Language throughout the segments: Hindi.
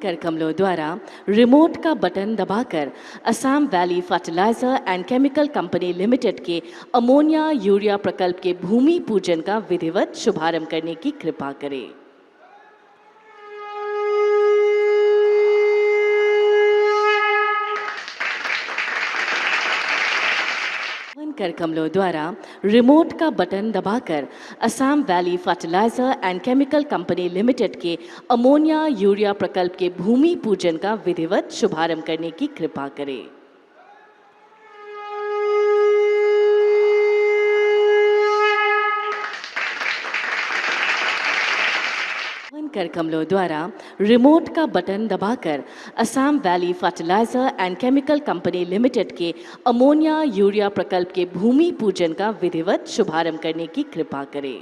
कर कमलों द्वारा रिमोट का बटन दबाकर Assam valley fertiliser and chemical company limited के अमोनिया यूरिया प्रकल्प के भूमि पूजन का विधिवत शुभारंभ करने की कृपा करें। कर कमलों द्वारा रिमोट का बटन दबाकर Assam valley fertiliser and chemical company limited के अमोनिया यूरिया प्रकल्प के भूमि पूजन का विधिवत शुभारंभ करने की कृपा करें। कर कमलों द्वारा रिमोट का बटन दबाकर Assam valley fertiliser and chemical company limited के अमोनिया यूरिया प्रकल्प के भूमि पूजन का विधिवत शुभारंभ करने की कृपा करें।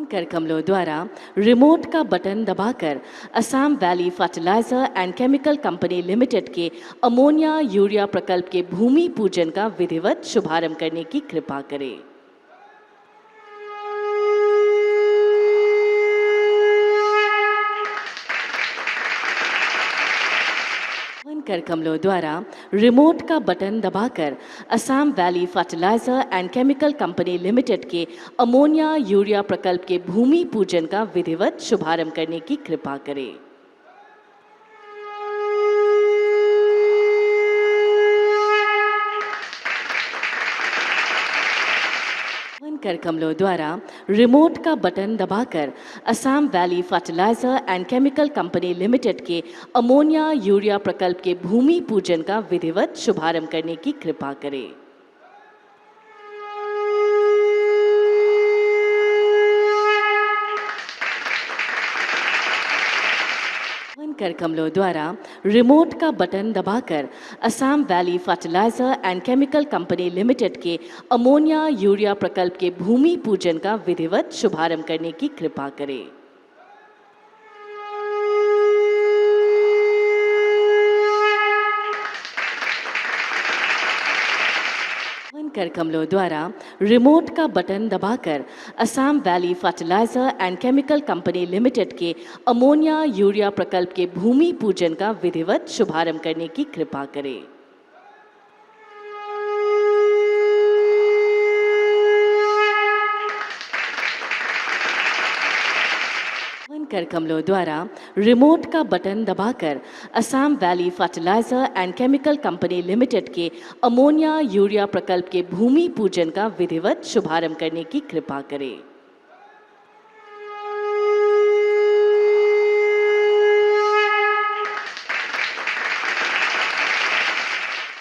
कर कमलों द्वारा रिमोट का बटन दबाकर Assam valley fertiliser and chemical company limited के अमोनिया यूरिया प्रकल्प के भूमि पूजन का विधिवत शुभारंभ करने की कृपा करें। कर कमलों द्वारा रिमोट का बटन दबाकर Assam valley fertiliser and chemical company limited के अमोनिया यूरिया प्रकल्प के भूमि पूजन का विधिवत शुभारंभ करने की कृपा करें। कर कमलों द्वारा रिमोट का बटन दबाकर Assam valley fertiliser and chemical company limited के अमोनिया यूरिया प्रकल्प के भूमि पूजन का विधिवत शुभारंभ करने की कृपा करें। कर कमलों द्वारा रिमोट का बटन दबाकर Assam valley fertiliser and chemical company limited के अमोनिया यूरिया प्रकल्प के भूमि पूजन का विधिवत शुभारंभ करने की कृपा करें। कर कमलों द्वारा रिमोट का बटन दबाकर Assam valley fertiliser and chemical company limited के अमोनिया यूरिया प्रकल्प के भूमि पूजन का विधिवत शुभारंभ करने की कृपा करें। कर कमलों द्वारा रिमोट का बटन दबाकर Assam valley fertiliser and chemical company limited के अमोनिया यूरिया प्रकल्प के भूमि पूजन का विधिवत शुभारंभ करने की कृपा करें।